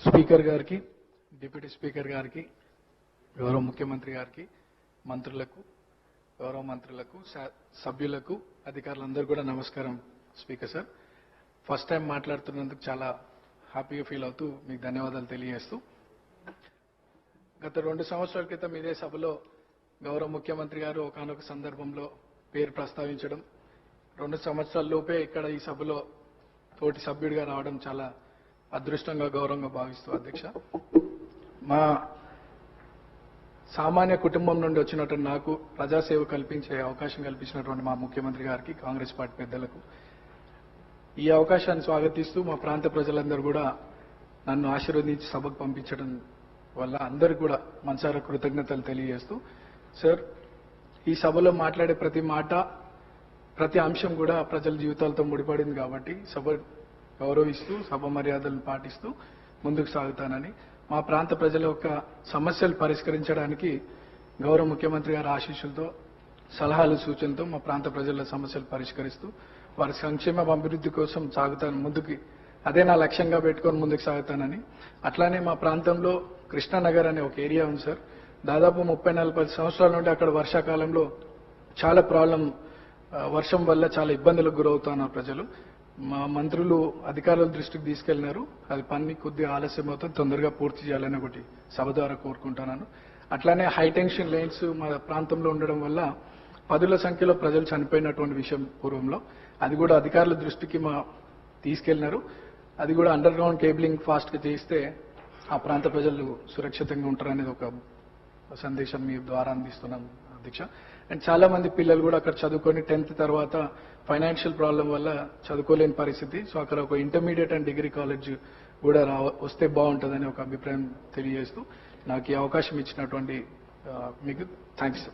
Speaker గారికి, deputy speaker గారికి, గౌరవ ముఖ్యమంత్రి గారికి, మంత్రులకు, గౌరవ మంత్రులకు, సభ్యులకు, అధికారులందరూ కూడా నమస్కారం. స్పీకర్ సార్, ఫస్ట్ టైం మాట్లాడుతున్నందుకు చాలా హ్యాపీగా ఫీల్ అవుతూ మీకు ధన్యవాదాలు తెలియజేస్తూ, గత 2 సంవత్సరాల క్రితం ఇదే సభలో గౌరవ ముఖ్యమంత్రి గారు ఒకానొక సందర్భంలో పేరు ప్రస్తావించడం, 2 సంవత్సరాల లోపే ఇక్కడ ఈ సభలో తోటి సభ్యుడిగా రావడం చాలా అదృష్టంగా, గౌరవంగా భావిస్తూ అధ్యక్ష, మా సామాన్య కుటుంబం నుండి వచ్చినటువంటి నాకు ప్రజాసేవ కల్పించే అవకాశం కల్పించినటువంటి మా ముఖ్యమంత్రి గారికి, కాంగ్రెస్ పార్టీ పెద్దలకు ఈ అవకాశాన్ని స్వాగతిస్తూ మా ప్రాంత ప్రజలందరూ కూడా నన్ను ఆశీర్వదించి సభకు పంపించడం వల్ల అందరికీ కూడా మనసారా కృతజ్ఞతలు తెలియజేస్తూ, సార్ ఈ సభలో మాట్లాడే ప్రతి మాట, ప్రతి అంశం కూడా ప్రజల జీవితాలతో ముడిపడింది కాబట్టి సభ గౌరవిస్తూ, సభ మర్యాదలను పాటిస్తూ ముందుకు సాగుతానని, మా ప్రాంత ప్రజల యొక్క సమస్యలు పరిష్కరించడానికి గౌరవ ముఖ్యమంత్రి గారి ఆశీస్సులతో, సలహాలు, సూచనలతో మా ప్రాంత ప్రజల సమస్యలు పరిష్కరిస్తూ వారి సంక్షేమ అభివృద్ధి కోసం సాగుతాను ముందుకి. అదే నా లక్ష్యంగా పెట్టుకొని ముందుకు సాగుతానని. అట్లానే మా ప్రాంతంలో కృష్ణానగర్ అనే ఒక ఏరియా ఉంది సార్. దాదాపు 30-40 సంవత్సరాల నుండి అక్కడ వర్షాకాలంలో చాలా వర్షం వల్ల చాలా ఇబ్బందులకు గురవుతున్నారు ప్రజలు. మా మంత్రులు, అధికారుల దృష్టికి తీసుకెళ్లినారు. అది పని కొద్దిగా ఆలస్యం అవుతుంది, తొందరగా పూర్తి చేయాలని ఒకటి సభ ద్వారా కోరుకుంటున్నాను. అట్లానే హైటెన్షన్ లైన్స్ మా ప్రాంతంలో ఉండడం వల్ల 10ల సంఖ్యలో ప్రజలు చనిపోయినటువంటి విషయం పూర్వంలో, అది కూడా అధికారుల దృష్టికి తీసుకెళ్లినారు. అది కూడా అండర్ గ్రౌండ్ కేబులింగ్ ఫాస్ట్ గా చేస్తే ఆ ప్రాంత ప్రజలు సురక్షితంగా ఉంటారనేది ఒక సందేశం మీ ద్వారా అందిస్తున్నాం అధ్యక్ష. అండ్ చాలా మంది పిల్లలు కూడా అక్కడ చదువుకొని 10th తర్వాత ఫైనాన్షియల్ ప్రాబ్లం వల్ల చదువుకోలేని పరిస్థితి. సో అక్కడ ఒక ఇంటర్మీడియట్ అండ్ డిగ్రీ కాలేజ్ కూడా వస్తే బాగుంటుందని ఒక అభిప్రాయం తెలియజేస్తూ నాకు ఈ అవకాశం ఇచ్చినటువంటి మీకు థ్యాంక్స్.